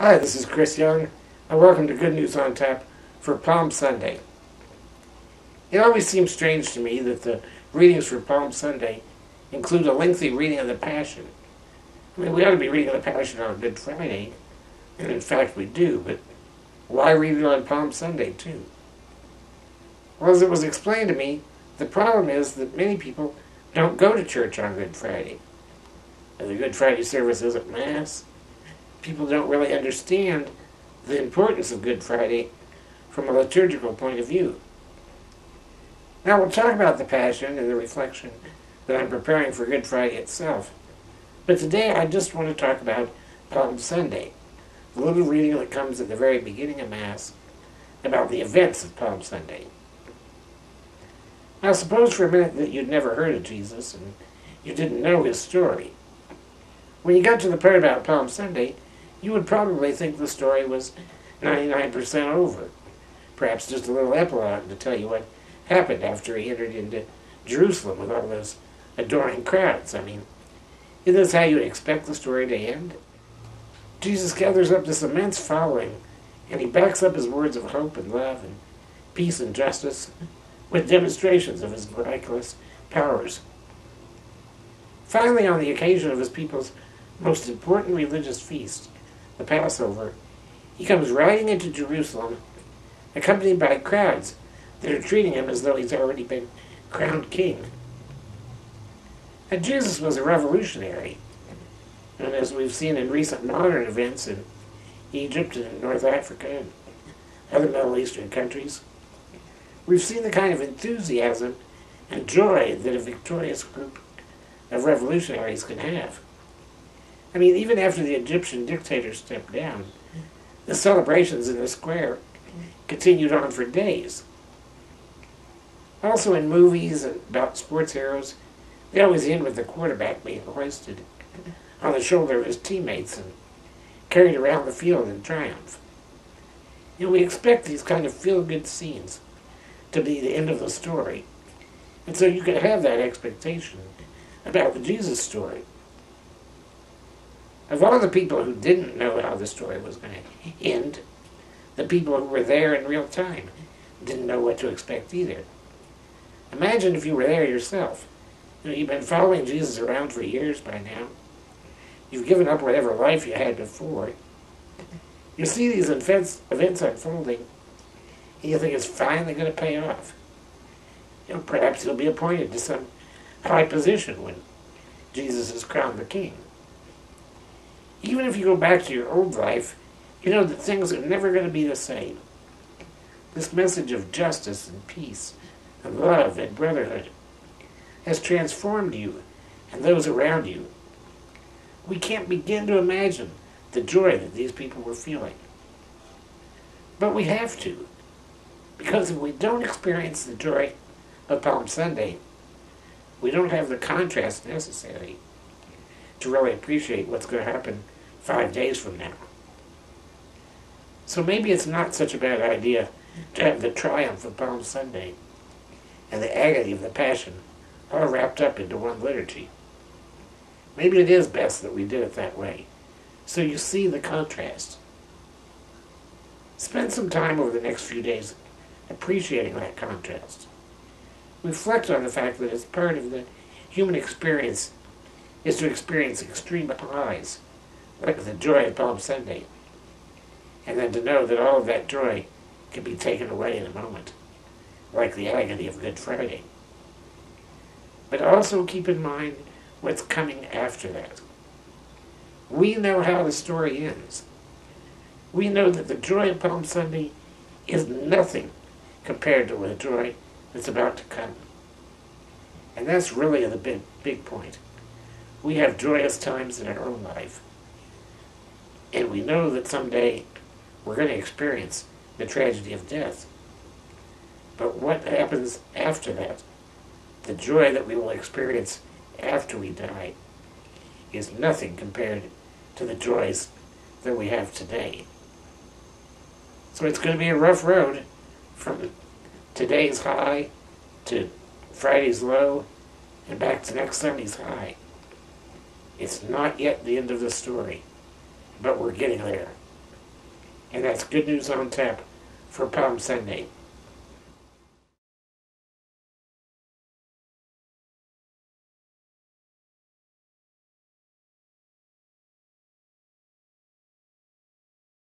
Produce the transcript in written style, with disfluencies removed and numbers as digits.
Hi, this is Chris Young, and welcome to Good News on Tap for Palm Sunday. It always seems strange to me that the readings for Palm Sunday include a lengthy reading of the Passion. I mean, we ought to be reading the Passion on Good Friday, and in fact we do, but why read it on Palm Sunday too? Well, as it was explained to me, the problem is that many people don't go to church on Good Friday. And the Good Friday service isn't Mass. People don't really understand the importance of Good Friday from a liturgical point of view. Now we'll talk about the Passion and the reflection that I'm preparing for Good Friday itself. But today I just want to talk about Palm Sunday, the little reading that comes at the very beginning of Mass about the events of Palm Sunday. Now suppose for a minute that you'd never heard of Jesus and you didn't know his story. When you got to the part about Palm Sunday, you would probably think the story was 99% over. Perhaps just a little epilogue to tell you what happened after he entered into Jerusalem with all those adoring crowds. I mean, isn't this how you'd expect the story to end? Jesus gathers up this immense following, and he backs up his words of hope and love and peace and justice with demonstrations of his miraculous powers. Finally, on the occasion of his people's most important religious feast, the Passover, he comes riding into Jerusalem, accompanied by crowds that are treating him as though he's already been crowned king. And Jesus was a revolutionary, and as we've seen in recent modern events in Egypt and North Africa and other Middle Eastern countries, we've seen the kind of enthusiasm and joy that a victorious group of revolutionaries can have. I mean, even after the Egyptian dictator stepped down, the celebrations in the square continued on for days. Also in movies about sports heroes, they always end with the quarterback being hoisted on the shoulder of his teammates and carried around the field in triumph. You know, we expect these kind of feel-good scenes to be the end of the story. And so you can have that expectation about the Jesus story. Of all the people who didn't know how the story was going to end, the people who were there in real time didn't know what to expect either. Imagine if you were there yourself. You know, you've been following Jesus around for years by now. You've given up whatever life you had before. You see these events unfolding, and you think it's finally going to pay off. You know, perhaps you'll be appointed to some high position when Jesus is crowned the king. Even if you go back to your old life, you know that things are never going to be the same. This message of justice and peace and love and brotherhood has transformed you and those around you. We can't begin to imagine the joy that these people were feeling. But we have to, because if we don't experience the joy of Palm Sunday, we don't have the contrast necessary to really appreciate what's going to happen 5 days from now. So maybe it's not such a bad idea to have the triumph of Palm Sunday and the agony of the Passion all wrapped up into one liturgy. Maybe it is best that we did it that way, so you see the contrast. Spend some time over the next few days appreciating that contrast. Reflect on the fact that as part of the human experience is to experience extreme highs, like the joy of Palm Sunday, and then to know that all of that joy can be taken away in a moment, like the agony of Good Friday. But also keep in mind what's coming after that. We know how the story ends. We know that the joy of Palm Sunday is nothing compared to the joy that's about to come. And that's really the big point. We have joyous times in our own life. And we know that someday we're going to experience the tragedy of death. But what happens after that, the joy that we will experience after we die, is nothing compared to the joys that we have today. So it's going to be a rough road from today's high to Friday's low and back to next Sunday's high. It's not yet the end of the story, but we're getting there. And that's Good News on Tap for Palm Sunday.